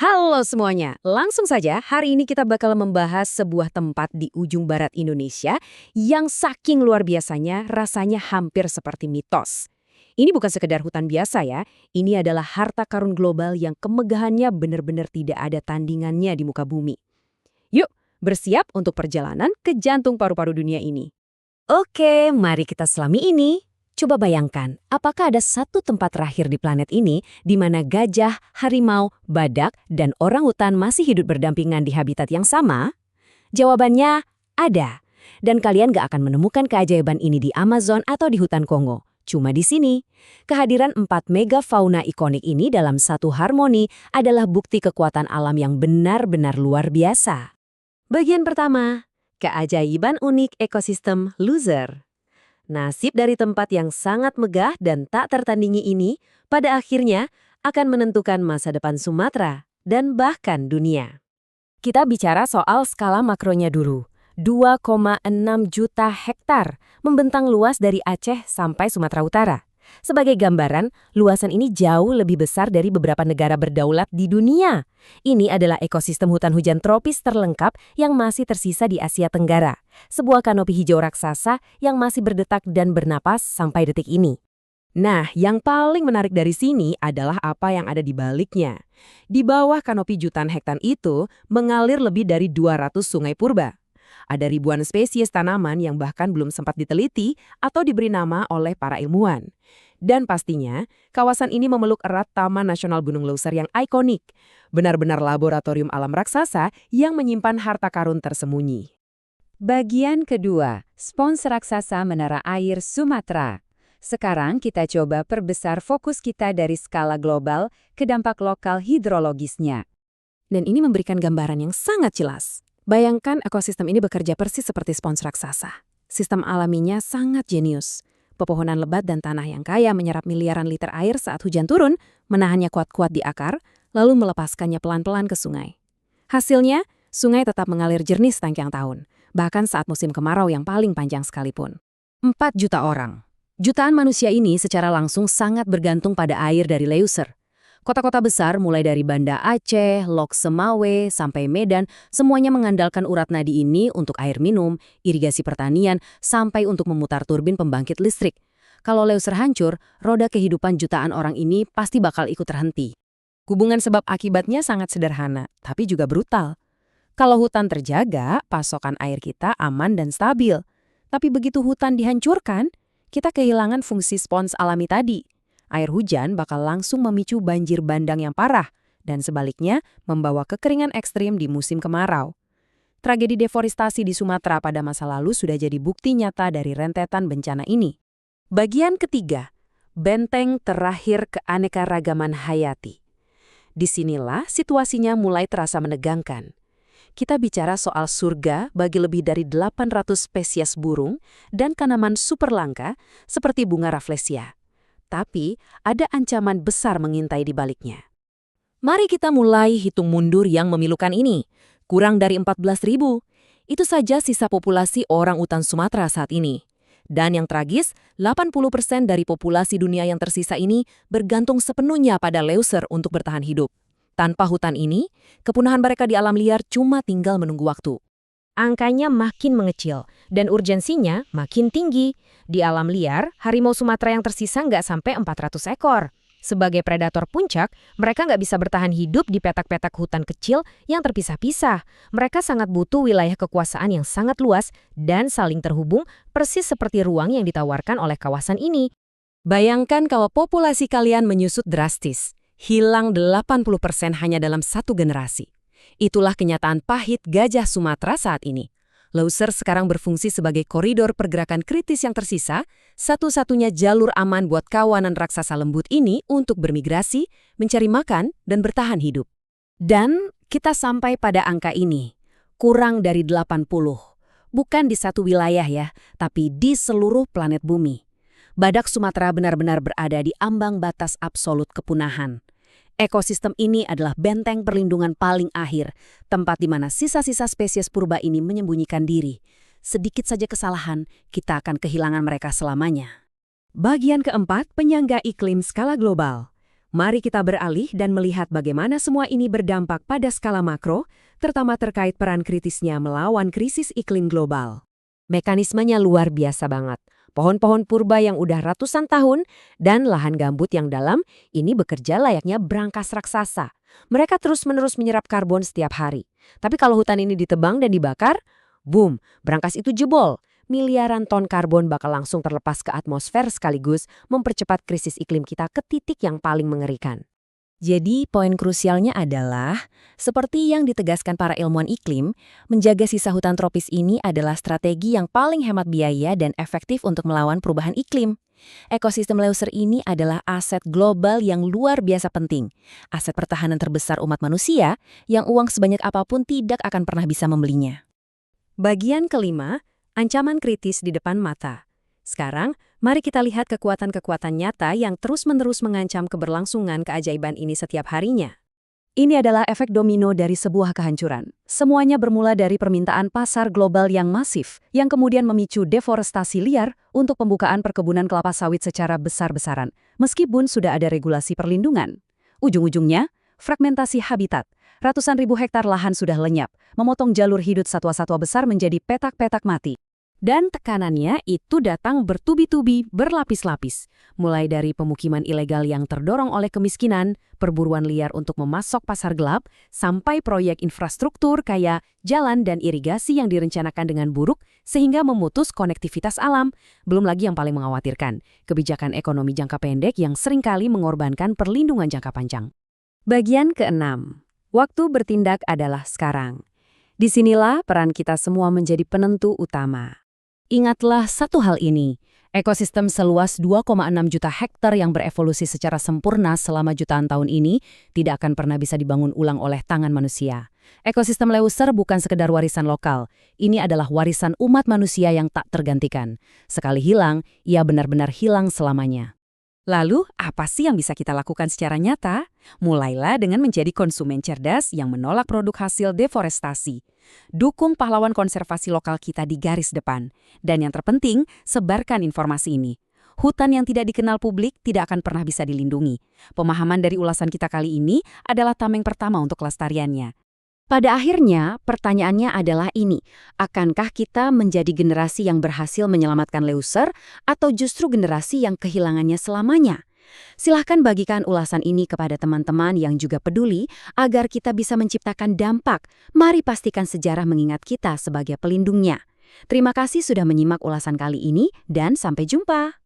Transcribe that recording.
Halo semuanya, langsung saja hari ini kita bakal membahas sebuah tempat di ujung barat Indonesia yang saking luar biasanya rasanya hampir seperti mitos. Ini bukan sekedar hutan biasa ya, ini adalah harta karun global yang kemegahannya benar-benar tidak ada tandingannya di muka bumi. Yuk, bersiap untuk perjalanan ke jantung paru-paru dunia ini. Oke, mari kita selami ini. Coba bayangkan, apakah ada satu tempat terakhir di planet ini di mana gajah, harimau, badak, dan orangutan masih hidup berdampingan di habitat yang sama? Jawabannya ada. Dan kalian gak akan menemukan keajaiban ini di Amazon atau di hutan Kongo. Cuma di sini. Kehadiran 4 megafauna ikonik ini dalam satu harmoni adalah bukti kekuatan alam yang benar-benar luar biasa. Bagian pertama, keajaiban unik ekosistem loser. Nasib dari tempat yang sangat megah dan tak tertandingi ini pada akhirnya akan menentukan masa depan Sumatera dan bahkan dunia. Kita bicara soal skala makronya dulu. 2,6 juta hektar membentang luas dari Aceh sampai Sumatera Utara. Sebagai gambaran, luasan ini jauh lebih besar dari beberapa negara berdaulat di dunia. Ini adalah ekosistem hutan hujan tropis terlengkap yang masih tersisa di Asia Tenggara. Sebuah kanopi hijau raksasa yang masih berdetak dan bernapas sampai detik ini. Nah, yang paling menarik dari sini adalah apa yang ada di baliknya. Di bawah kanopi jutaan hektar itu mengalir lebih dari 200 sungai purba. Ada ribuan spesies tanaman yang bahkan belum sempat diteliti atau diberi nama oleh para ilmuwan. Dan pastinya, kawasan ini memeluk erat Taman Nasional Gunung Leuser yang ikonik. Benar-benar laboratorium alam raksasa yang menyimpan harta karun tersembunyi. Bagian kedua, spons raksasa Menara Air Sumatera. Sekarang kita coba perbesar fokus kita dari skala global ke dampak lokal hidrologisnya. Dan ini memberikan gambaran yang sangat jelas. Bayangkan ekosistem ini bekerja persis seperti spons raksasa. Sistem alaminya sangat jenius. Pepohonan lebat dan tanah yang kaya menyerap miliaran liter air saat hujan turun, menahannya kuat-kuat di akar, lalu melepaskannya pelan-pelan ke sungai. Hasilnya, sungai tetap mengalir jernih sepanjang tahun, bahkan saat musim kemarau yang paling panjang sekalipun. 4 juta orang. Jutaan manusia ini secara langsung sangat bergantung pada air dari Leuser. Kota-kota besar mulai dari Banda Aceh, Lok Semawe, sampai Medan, semuanya mengandalkan urat nadi ini untuk air minum, irigasi pertanian, sampai untuk memutar turbin pembangkit listrik. Kalau Leuser hancur, roda kehidupan jutaan orang ini pasti bakal ikut terhenti. Hubungan sebab akibatnya sangat sederhana, tapi juga brutal. Kalau hutan terjaga, pasokan air kita aman dan stabil. Tapi begitu hutan dihancurkan, kita kehilangan fungsi spons alami tadi. Air hujan bakal langsung memicu banjir bandang yang parah, dan sebaliknya membawa kekeringan ekstrim di musim kemarau. Tragedi deforestasi di Sumatera pada masa lalu sudah jadi bukti nyata dari rentetan bencana ini. Bagian ketiga, benteng terakhir keanekaragaman hayati. Disinilah situasinya mulai terasa menegangkan. Kita bicara soal surga bagi lebih dari 800 spesies burung dan tanaman super langka seperti bunga rafflesia. Tapi ada ancaman besar mengintai di baliknya. Mari kita mulai hitung mundur yang memilukan ini. Kurang dari 14.000. Itu saja sisa populasi orang utan Sumatera saat ini. Dan yang tragis, 80% dari populasi dunia yang tersisa ini bergantung sepenuhnya pada Leuser untuk bertahan hidup. Tanpa hutan ini, kepunahan mereka di alam liar cuma tinggal menunggu waktu. Angkanya makin mengecil dan urgensinya makin tinggi. Di alam liar, harimau Sumatera yang tersisa nggak sampai 400 ekor. Sebagai predator puncak, mereka nggak bisa bertahan hidup di petak-petak hutan kecil yang terpisah-pisah. Mereka sangat butuh wilayah kekuasaan yang sangat luas dan saling terhubung persis seperti ruang yang ditawarkan oleh kawasan ini. Bayangkan kalau populasi kalian menyusut drastis. Hilang 80% hanya dalam satu generasi. Itulah kenyataan pahit gajah Sumatera saat ini. Leuser sekarang berfungsi sebagai koridor pergerakan kritis yang tersisa, satu-satunya jalur aman buat kawanan raksasa lembut ini untuk bermigrasi, mencari makan, dan bertahan hidup. Dan kita sampai pada angka ini, kurang dari 80. Bukan di satu wilayah ya, tapi di seluruh planet bumi. Badak Sumatera benar-benar berada di ambang batas absolut kepunahan. Ekosistem ini adalah benteng perlindungan paling akhir, tempat di mana sisa-sisa spesies purba ini menyembunyikan diri. Sedikit saja kesalahan, kita akan kehilangan mereka selamanya. Bagian keempat, penyangga iklim skala global. Mari kita beralih dan melihat bagaimana semua ini berdampak pada skala makro, terutama terkait peran kritisnya melawan krisis iklim global. Mekanismenya luar biasa banget. Pohon-pohon purba yang udah ratusan tahun dan lahan gambut yang dalam ini bekerja layaknya brankas raksasa. Mereka terus-menerus menyerap karbon setiap hari. Tapi kalau hutan ini ditebang dan dibakar, boom, brankas itu jebol. Miliaran ton karbon bakal langsung terlepas ke atmosfer sekaligus mempercepat krisis iklim kita ke titik yang paling mengerikan. Jadi, poin krusialnya adalah, seperti yang ditegaskan para ilmuwan iklim, menjaga sisa hutan tropis ini adalah strategi yang paling hemat biaya dan efektif untuk melawan perubahan iklim. Ekosistem Leuser ini adalah aset global yang luar biasa penting, aset pertahanan terbesar umat manusia yang uang sebanyak apapun tidak akan pernah bisa membelinya. Bagian kelima, ancaman kritis di depan mata. Sekarang, mari kita lihat kekuatan-kekuatan nyata yang terus-menerus mengancam keberlangsungan keajaiban ini setiap harinya. Ini adalah efek domino dari sebuah kehancuran. Semuanya bermula dari permintaan pasar global yang masif, yang kemudian memicu deforestasi liar untuk pembukaan perkebunan kelapa sawit secara besar-besaran, meskipun sudah ada regulasi perlindungan. Ujung-ujungnya, fragmentasi habitat. Ratusan ribu hektar lahan sudah lenyap, memotong jalur hidup satwa-satwa besar menjadi petak-petak mati. Dan tekanannya itu datang bertubi-tubi, berlapis-lapis. Mulai dari pemukiman ilegal yang terdorong oleh kemiskinan, perburuan liar untuk memasok pasar gelap, sampai proyek infrastruktur kayak jalan dan irigasi yang direncanakan dengan buruk sehingga memutus konektivitas alam. Belum lagi yang paling mengkhawatirkan, kebijakan ekonomi jangka pendek yang seringkali mengorbankan perlindungan jangka panjang. Bagian keenam, waktu bertindak adalah sekarang. Disinilah peran kita semua menjadi penentu utama. Ingatlah satu hal ini, ekosistem seluas 2,6 juta hektar yang berevolusi secara sempurna selama jutaan tahun ini tidak akan pernah bisa dibangun ulang oleh tangan manusia. Ekosistem Leuser bukan sekedar warisan lokal, ini adalah warisan umat manusia yang tak tergantikan. Sekali hilang, ia benar-benar hilang selamanya. Lalu, apa sih yang bisa kita lakukan secara nyata? Mulailah dengan menjadi konsumen cerdas yang menolak produk hasil deforestasi. Dukung pahlawan konservasi lokal kita di garis depan. Dan yang terpenting, sebarkan informasi ini. Hutan yang tidak dikenal publik tidak akan pernah bisa dilindungi. Pemahaman dari ulasan kita kali ini adalah tameng pertama untuk kelestariannya. Pada akhirnya, pertanyaannya adalah ini, akankah kita menjadi generasi yang berhasil menyelamatkan Leuser atau justru generasi yang kehilangannya selamanya? Silahkan bagikan ulasan ini kepada teman-teman yang juga peduli agar kita bisa menciptakan dampak. Mari pastikan sejarah mengingat kita sebagai pelindungnya. Terima kasih sudah menyimak ulasan kali ini dan sampai jumpa.